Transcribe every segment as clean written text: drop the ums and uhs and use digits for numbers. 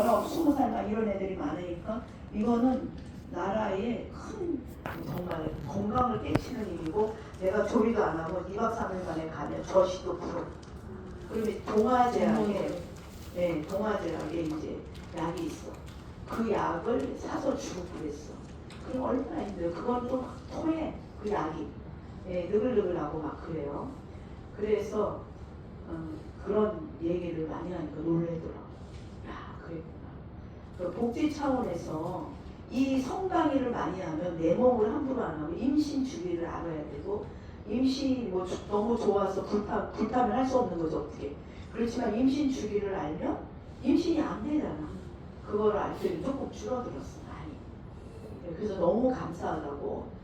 19, 20살 막 이런 애들이 많으니까 이거는 나라의 큰 정말 건강을 깨치는 일이고 내가 조리도 안 하고 2박 3일 만에 가면 젖이도 불어. 그러면 동화제약에 동화제약에 이제 약이 있어. 그 약을 사서 주고 그랬어. 그럼 얼마나 힘들어. 그건 또 막 토해 그 약이. 느글느글하고 막 그래요. 그래서 그런 얘기를 많이 하니까 놀래더라고. 야, 그랬구나. 그 복지 차원에서 이 성강의를 많이 하면 내 몸을 함부로 안 하고 임신 주기를 알아야 되고 임신 뭐 너무 좋아서 불타면 할 수 없는 거죠 어떻게. 그렇지만 임신 주기를 알면 임신이 안 되잖아. 그거를 알 때는 조금 줄어들었어 많이. 그래서 너무 감사하다고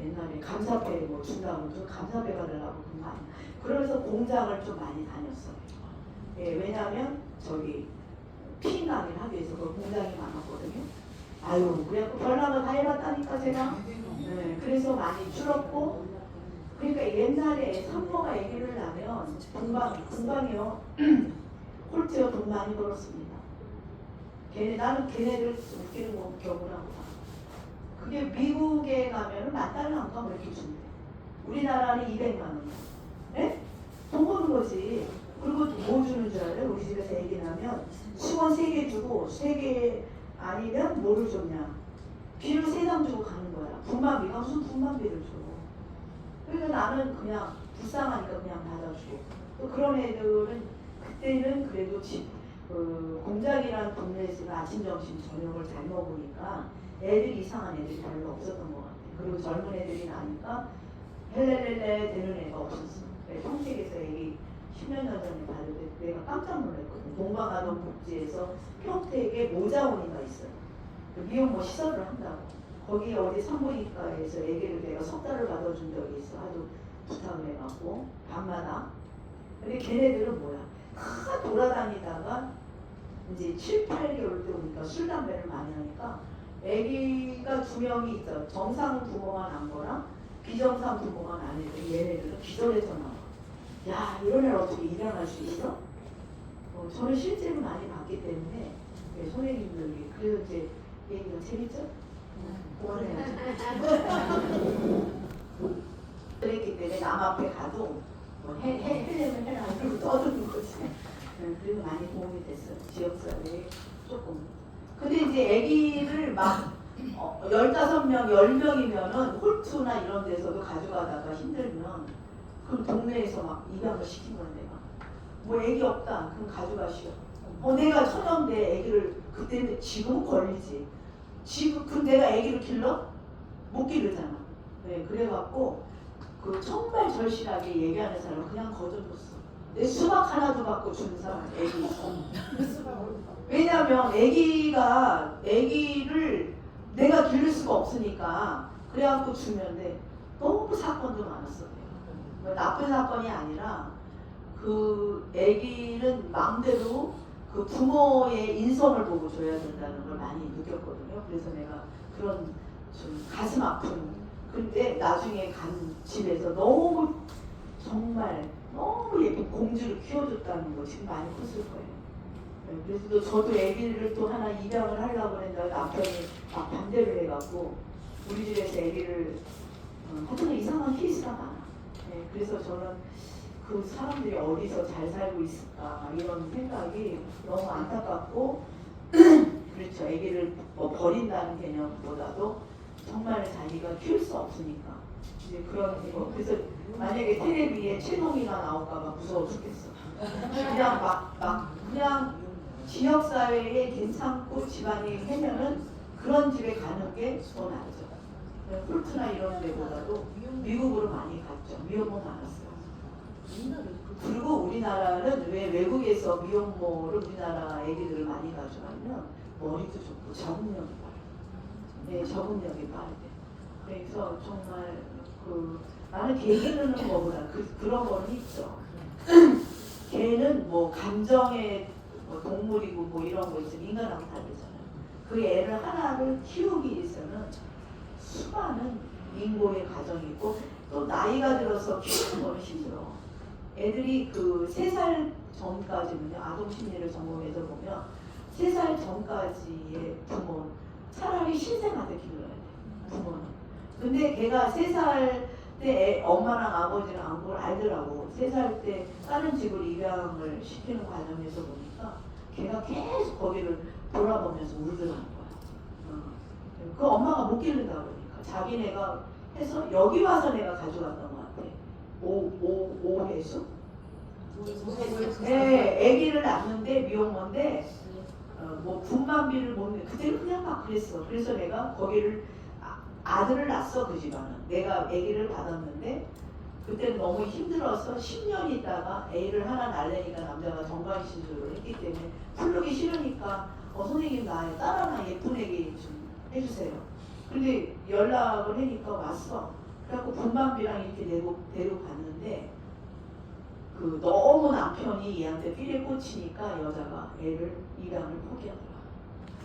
옛날에 감사패 뭐 준다고 좀 감사패 받으려고 그런 거 아니야. 그러면서 공장을 좀 많이 다녔어요. 왜냐하면 저기 피임강의를 하기 위해서 그 공장이 많았거든요. 아유, 그래갖고 별나가 다 해봤다니까 제가. 그래서 많이 줄었고, 그러니까 옛날에 산모가 아기를 낳으면 동방이요. 홀트요 돈 많이 벌었습니다. 나는 걔네들 웃기는 거 경우라고 봐. 그게 미국에 가면은 $10,000인가 뭐 이렇게 준대. 우리나라는 200만 원. 예? 돈 버는 거지. 그리고 뭐 주는 줄 알아요? 우리 집에서 애기 나면 수건 3개 주고 3개 아니면 뭐를 줬냐? 비를 3장 주고 가는 거야. 분만비가 무슨 분만비를 줘. 그러니까 나는 그냥 불쌍하니까 그냥 받아주고. 또 그런 애들은 그때는 그래도 공장이라는 동네에서 아침, 점심, 저녁을 잘 먹으니까 애들이 이상한 애들이 별로 없었던 것 같아요. 그리고 젊은 애들이 나니까 헬레렐레 되는 애가 없었어. 평택에서 애기 10년 전에 받을 때 내가 깜짝 놀랐거든. 동방아동복지에서 평택에 모자원이가 있어요. 미혼모 시설을 한다고. 거기 어디 산부인과에서 애기를 내가 석달을 받아준 적이 있어. 하도 부탁을 해갖고 밤마다. 근데 걔네들은 뭐야? 다 돌아다니다가 이제 7, 8개월 때 오니까 술, 담배를 많이 하니까 애기가 2명이 있어. 정상 부모가 난 거랑 비정상 부모가 난 애들. 얘네들은 기절해서 나와. 야, 이런 애를 어떻게 입양할 수 있어? 저는 실제로 많이 봤기 때문에 선생님들이 그래서 이제 얘기가 재밌죠? 그만해야죠. 그랬기 때문에 남 앞에 가도 뭐 해려면 해라 그러고 떠드는 거지. 그래서 많이 도움이 됐어요. 지역사회에 조금. 근데 이제 아기를 막 15명, 10명이면은 홀투나 이런 데서도 가져가다가 힘들면 그럼 동네에서 막 입양을 시킨 거야 내가. 뭐 애기 없다. 그럼 가져가시오. 내가 처녀인데 애기를 그때는 지금은 걸리지. 지금 내가 애기를 길러? 못 기르잖아. 그래갖고 그 정말 절실하게 얘기하는 사람은 그냥 거둬줬어. 내 수박 하나도 갖고 주는 사람 애기 있어. 왜냐면 애기를 내가 기를 수가 없으니까 그래갖고 주면 돼. 너무 사건도 많았어. 나쁜 사건이 아니라 그 애기는 마음대로 그 부모의 인성을 보고 줘야 된다는 걸 많이 느꼈거든요. 그래서 내가 그런 좀 가슴 아픈. 근데 나중에 간 집에서 너무 정말 너무 예쁜 공주를 키워줬다는 거 지금 많이 컸을 거예요. 그래서 또 저도 아기를 또 하나 입양을 하려고 했는데 남편이 막 반대를 해갖고 우리 집에서 아기를 하여튼 이상한 케이스가 많아. 그래서 저는 그 사람들이 어디서 잘 살고 있을까 이런 생각이 너무 안타깝고 그렇죠. 아기를 뭐 버린다는 개념보다도 정말 자기가 키울 수 없으니까 이제 그런 거. 그래서 만약에 텔레비에 최동이가 나올까봐 무서워 죽겠어. 그냥 지역사회에 괜찮고 집안이 해면은 그런 집에 가는 게 더 낫죠. 홀트나 이런 데보다도 미국으로 많이 갔죠. 미혼모 많았어요. 그리고 우리나라는 왜 외국에서 미혼모를 우리나라 애기들을 많이 가져가면 머리도 좋고 적응력이 빠르대. 적응력이 빠르대. 그래서 정말 나는 개 기르는 거보다 그런 거는 있죠. 개는 뭐 감정의 동물이고 뭐 이런 거 있으면 인간하고 다르잖아요. 그 애를 하나를 키우기 위해서는 수많은 인고의 과정이 있고 또 나이가 들어서 키우는 거는 힘들어. 애들이 3살 전까지는요, 아동 심리를 전공해서 보면 3살 전까지의 부모는 차라리 신생아들 길러야 돼. 부모는. 근데 걔가 3살 때 엄마랑 아버지랑 그걸 알더라고. 3살 때 다른 집으로 입양을 시키는 과정에서 보니까 걔가 계속 거기를 돌아보면서 울더라는 거야. 그 엄마가 못 기른다 그러니까 자기네가 해서 여기 와서 내가 가져갔던 것 같아. 오해수? 네, 아기를 낳는데 미혼모인데 뭐 분만비를 못 내. 그때는 그냥 막 그랬어. 그래서 내가 거기를 아들을 낳았어. 그 집안은. 내가 아기를 받았는데 그때는 너무 힘들어서 10년 있다가 애를 하나 낳으려니까 남자가 정관신술을 했기 때문에 풀르기 싫으니까 선생님 나 딸 하나 예쁜 애기 좀 해주세요. 근데 연락을 하니까 왔어. 그래갖고 분만비랑 이렇게 데리고 갔는데 그 너무 남편이 얘한테 삘에 꽂히니까 여자가 애를 입양을 포기하더라.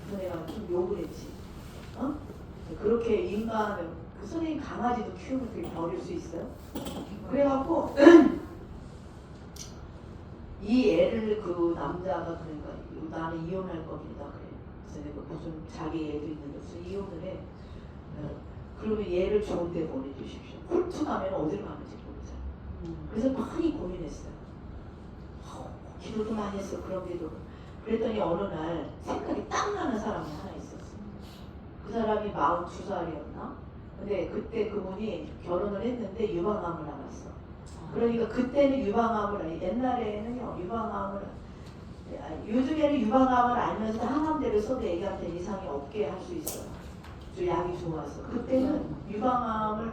그래서 내가 좀 욕을 했지. 그렇게 인간을 그 선생님 강아지도 키우면 그렇게 버릴 수 있어요? 그래갖고 이 애를 그 남자가 그러니까 나는 이혼할 겁니다 그래. 그래서 내가 무슨 자기 애도 있는데 무슨 이혼을 해. 그러면 얘를 좋은 데 보내주십시오. 홀트 가면 어디로 가는지 모르잖아. 그래서 많이 고민했어요. 기도도 많이 했어. 그런 기도. 그랬더니 어느 날 생각이 딱 나는 사람이 하나 있었어. 그 사람이 42살이었나? 근데 그때 그분이 결혼을 했는데 유방암을 앓았어. 그러니까 그때는 유방암을 옛날에는요 유방암을 요즘에는 유방암을 알면서 항암제를 써도 애기한테 이상이 없게 할 수 있어요. 약이 좋아서. 그때는 유방암을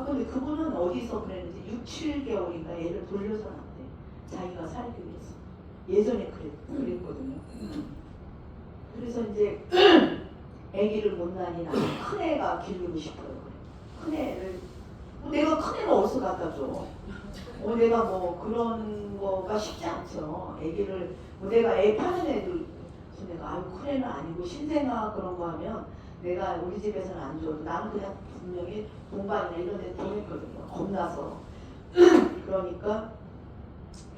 근데 그분은 어디서 그랬는지 6, 7개월인가 애를 돌려서 낳대. 자기가 살기 위해서. 예전에 그랬거든요. 그래서 이제 애기를 못 낳으니 나는 큰 애가 기르고 싶어요. 큰 애를 내가 큰 애를 어디서 갖다 줘. 내가 뭐 그런 거가 쉽지 않죠. 애기를 내가 애 파는 애들 내가 아유 큰 애는 아니고 신생아 그런 거 하면 내가 우리 집에서는 안 줘도 나는 그냥 분명히 동반이나 이런 데 보냈거든요. 겁나서. 그러니까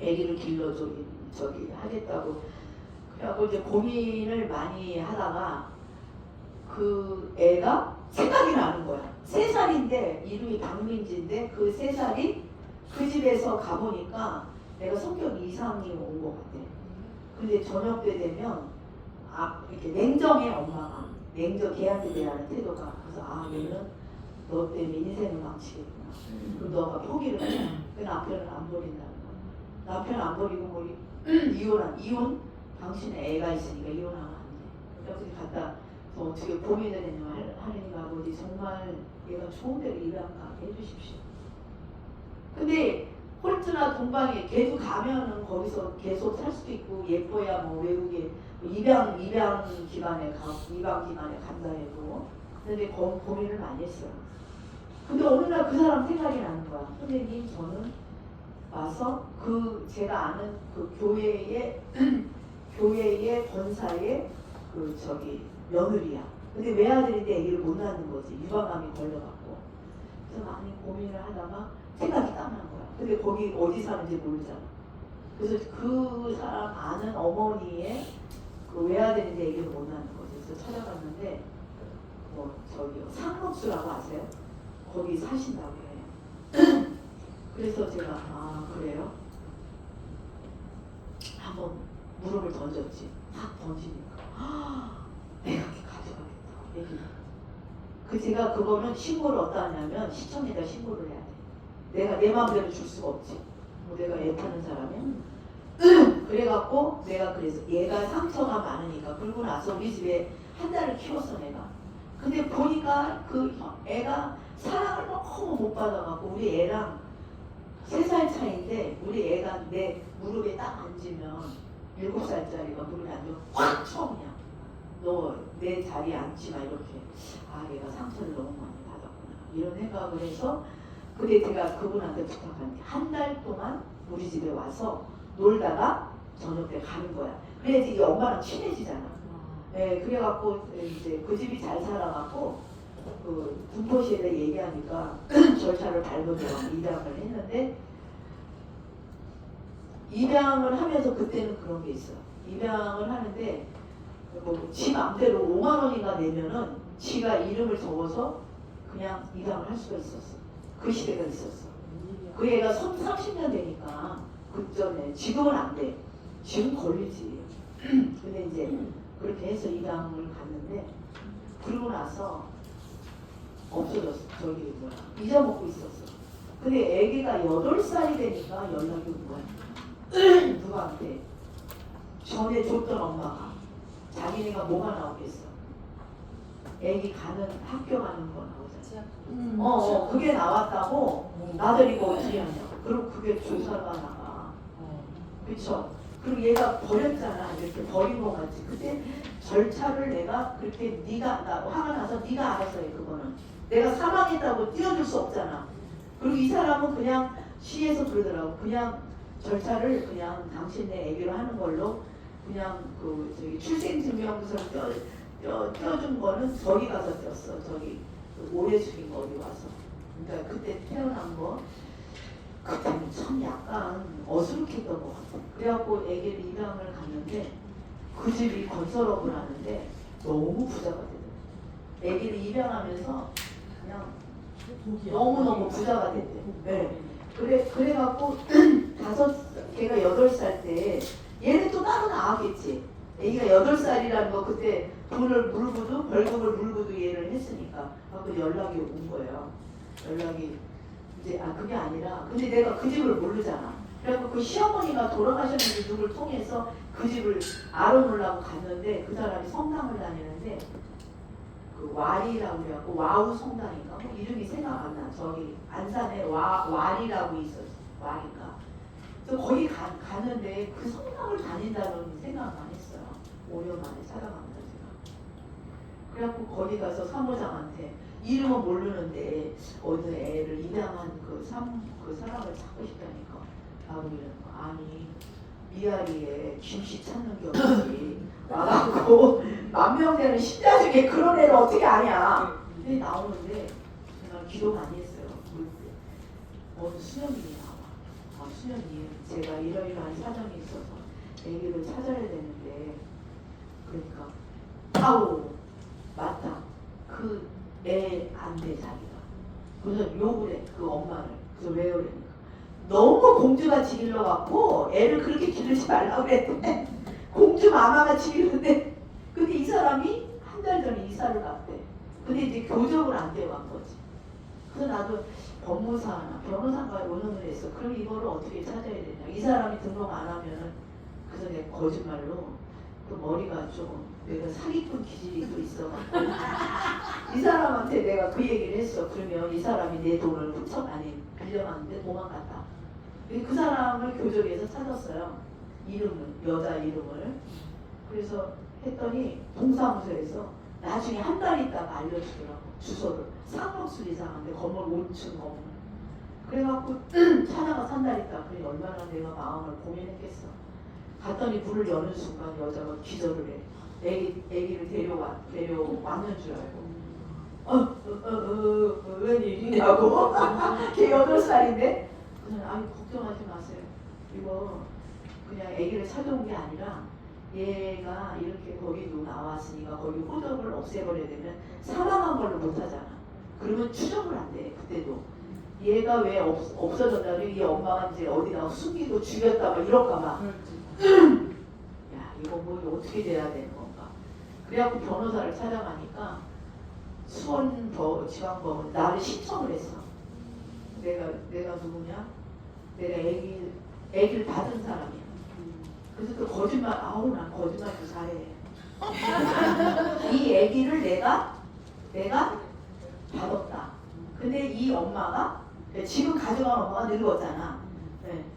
애기를 길러줘 저기 하겠다고. 그래갖고 이제 고민을 많이 하다가 그 애가 생각이 나는 거야. 3살인데 이름이 박민지인데 그 3살이 그 집에서 가보니까 내가 성격이 이상이 온 것 같아. 근데 저녁 때 되면 이렇게 냉정해 엄마가. 걔한테 대하는 태도가. 그래서 얘는 너 때문에 인생을 망치겠구나. 그럼 너가 포기를 해. 그 남편을 안 버린다는 거야. 남편 안 버리고 뭐 이혼? 당신은 애가 있으니까 이혼하면 안 돼. 그래서 갔다 어떻게 고민을 했냐면 하느님 아버지 정말 얘가 좋은 데로 입양 가게 해주십시오. 근데 홀트나 동방에 걔도 가면은 거기서 계속 살 수도 있고 예뻐야 뭐 외국에 입양 기관에 간다 해도. 근데 고민을 많이 했어요. 근데 어느 날 그 사람 생각이 나는 거야. 선생님 저는 와서 제가 아는 그 교회의 권사의 며느리야. 근데 외아들인데 아기를 못 낳는 거지. 유방암이 걸려갖고. 그래서 많이 고민을 하다가 생각이 딱 난 거야. 근데 거기 어디 사는지 모르잖아. 그래서 그 사람 아는 어머니의 그 외아들인데 아기를 못 낳는 거지. 그래서 찾아갔는데 상록수라고 아세요? 거기 사신다고 해요. 그래서 제가 그래요? 한번 무릎을 던졌지. 탁 던지니까 내가 가져가겠다고. 제가 그거는 신고를 어디다 하냐면 시청에다 신고를 해야 돼. 내가 내 마음대로 줄 수가 없지. 내가 애 파는 사람이야. 그래갖고 내가 그래서 얘가 상처가 많으니까 그러고 나서 우리 집에 한 달을 키웠어 내가. 근데 보니까 그 애가 사랑을 너무 못 받아갖고 우리 애랑 3살 차이인데 우리 애가 내 무릎에 딱 앉으면 7살짜리가 무릎에 앉으면 확 처음이야. 너 내 자리에 앉지마 이렇게. 얘가 상처를 너무 많이 받았구나 이런 생각을 해서. 근데 제가 그분한테 부탁한 게 한 달 동안 우리 집에 와서 놀다가 저녁 때 가는 거야. 그래야지 이 엄마랑 친해지잖아. 네, 그래갖고 이제 그 집이 잘 살아갖고 그 군포시에다 얘기하니까 절차를 밟아줘서 입양을 했는데, 입양을 하면서 그때는 그런 게 있어. 입양을 하는데 그리고 지 맘대로 5만 원인가 내면은 지가 이름을 적어서 그냥 입양을 할 수가 있었어. 그 시대가 있었어. 그 애가 30년 되니까 그전에 지금은 안 돼. 지금 걸리지. 근데 이제 그렇게 해서 입양을 갔는데 그러고 나서 없어졌어. 저기 뭐야 잊어먹고 있었어. 근데 애기가 8살이 되니까 연락이 온 거야. 누구한테? 전에 줬던 엄마가 자기네가 뭐가 나오겠어? 애기 가는 학교 가는 거 나오잖아. 그게 나왔다고 나들 이거 어떻게 하냐? 그리고 그게 조사가 나가. 그쵸? 그리고 얘가 버렸잖아. 이렇게 버린 거 같지. 그때 절차를 내가 그렇게 네가 나 화가 나서 네가 알아서 해. 그거는 내가 사망했다고 띄워줄 수 없잖아. 그리고 이 사람은 그냥 시에서 그러더라고. 그냥 절차를 그냥 당신네 애기로 하는 걸로 그냥 그 저기 출생증명서를 떼어준 거는 저기 가서 떼었어. 저기 오래 죽인 거 어디 와서. 그러니까 그때 태어난 거 그때는 참 약간 어수룩했던 것 같아. 그래갖고 애기를 입양을 갔는데 그 집이 건설업을 하는데 너무 부자가 되더라고. 애기를 입양하면서 그냥 너무너무 부자가 됐대. 네. 그래갖고 걔가 8살 때 얘는 또 따로 나왔겠지. 애기가 8살이라는 거 그때 돈을 물고도 벌금을 물고도 얘를 했으니까 그 연락이 온 거예요. 연락이 이제 그게 아니라 근데 내가 그 집을 모르잖아. 그래갖고 그 시어머니가 돌아가셨는데 누굴 통해서 그 집을 알아보려고 갔는데 그 사람이 성당을 다니는데 그 와리라고 해갖고 와우 성당인가 뭐 이름이 생각 안 나. 저기 안산에 와리라고 있었어. 와리가. 그래서 거기 가는데 그 성당을 다닌다는 생각은 안 했어요. 5년 만에 찾아갑니다 제가. 그래갖고 거기 가서 사모장한테 이름은 모르는데 어느 애를 입양한 그 사람을 찾고 싶다니까. 라고 이러는 거. 아니 미아리에 김씨 찾는 게 없지. 와갖고 10,000명 되는 신자 중에 그런 애를 어떻게 아냐. 근데 나오는데 제가 기도 많이 했어요. 볼 때. 어느 수녀님이 나와. 수녀님 제가 이러이러한 사정이 있어서 애기를 찾아야 되는데 그러니까 아우 맞다. 그 애 안 돼 자기가. 그래서 욕을 해. 그 엄마를. 그래서 왜 그러니까 너무 공주같이 길러갖고 애를 그렇게 기르지 말라고 그랬대. 공주 마마같이 기르는데 근데 이 사람이 한 달 전에 이사를 갔대. 근데 이제 교적을 안 되어간 거지. 그래서 나도 법무사나 변호사가 의논을 했어. 그럼 이거를 어떻게 찾아야 되냐. 이 사람이 등록 안 하면은 그래서 내가 거짓말로 또 머리가 좀 내가 사기꾼 기질이 또 있어갖고 이 사람한테 내가 그 얘기를 했어. 그러면 이 사람이 내 돈을 빌려갔는데 도망갔다. 그 사람을 교적에서 찾았어요. 이름을, 여자 이름을. 그래서 했더니 동사무소에서 나중에 한 달 있다가 알려주더라고. 주소를. 상록수 이상한데 건물 5층 건물. 그래갖고 찾아가 한 달 있다. 그래 얼마나 내가 마음을 고민했겠어. 갔더니 문을 여는 순간 여자가 기절을 해. 애기를 데려왔는 줄 알고. 웬일이냐고. 걔 8살인데. 그래서 아니 걱정하지 마세요. 이거 그냥 애기를 찾아온 게 아니라 얘가 이렇게 거기도 나왔으니까 거기 호적을 없애버려야 되면 사망한 걸로 못하잖아. 그러면 추적을 안 돼. 그때도 얘가 왜 없어졌다고 이 엄마가 이제 어디다가 숨기고 죽였다 막 이럴까 봐. 야 이거 뭐 어떻게 돼야 되는 건가. 그래갖고 변호사를 찾아가니까 수원지방법원 나를 신청을 했어. 내가 누구냐? 내가 애기를 받은 사람이야. 그래서 또 거짓말, 난 거짓말도 잘해. 이 애기를 내가 받았다. 근데 이 엄마가 지금 가져간 엄마가 늙었잖아.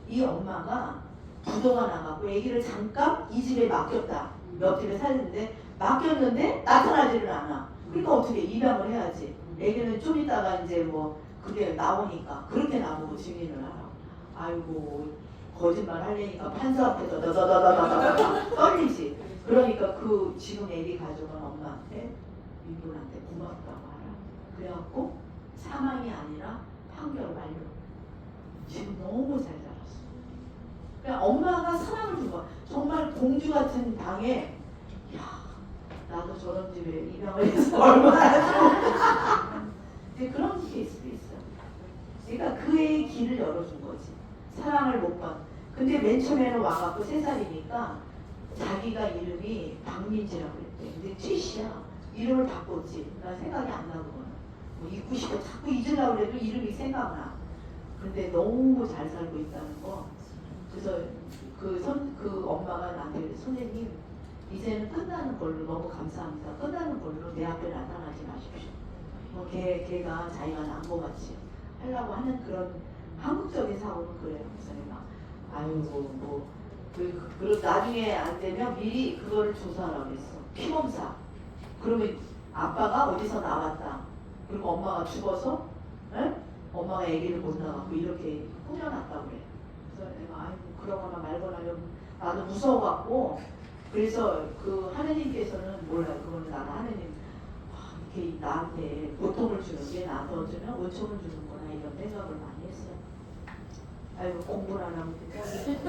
이 엄마가 부도가 나가고 애기를 잠깐 이 집에 맡겼다. 옆집에 살는데 맡겼는데 나타나지를 않아. 그러니까 어떻게 입양을 해야지. 애기는 좀 있다가 이제 뭐 그게 나오니까 그렇게 나보고 증인을 하라고. 아이고 거짓말 하려니까 판사 앞에서 다다다다다다 떨리지. 그러니까 그 지금 애기 가져간 엄마한테 이분한테 고맙다고 하라. 그래갖고 사망이 아니라 판결 완료. 지금 너무 잘 자랐어. 그러니까 엄마가 사랑을 준 거야. 정말 공주 같은 방에 야 저런 집에 입양을 해서 얼마나 좋을까. 근데 그런 케이스도 있어. 그러니까 그의 길을 열어준 거지. 사랑을 못 받. 근데 맨 처음에는 와갖고 3살이니까 자기가 이름이 박민지라고 그랬대. 근데 최씨야. 이름을 바꿨지. 나 생각이 안 나거든. 뭐 잊고 싶어. 자꾸 잊으려고 그래도 이름이 생각나. 근데 너무 잘 살고 있다는 거. 그래서 그 엄마가 나한테 그래. 선생님, 이제는 끝나는 걸로 너무 감사합니다. 끝나는 걸로 내 앞에 나타나지 마십시오. 뭐 걔가 자기가 난 거 같이 하려고 하는 그런 한국적인 사고는 그래요. 그래서 내가 아이고 그리고 나중에 안 되면 미리 그거를 조사하라고 그랬어. 피검사. 그러면 아빠가 어디서 나왔다. 그리고 엄마가 죽어서 에? 엄마가 아기를 못 낳았고 이렇게 꾸며놨다고 그래. 그래서 내가 아이고 그러거나 말거나 나도 무서워갖고 그래서 그 하느님께서는 몰라요. 그거는 나는 하느님 이렇게 나한테 고통을 주는 게 나한테 어쩌면 은총을 주는구나 이런 생각을 많이 했어요. 아이고 공부를 안 하면 되지.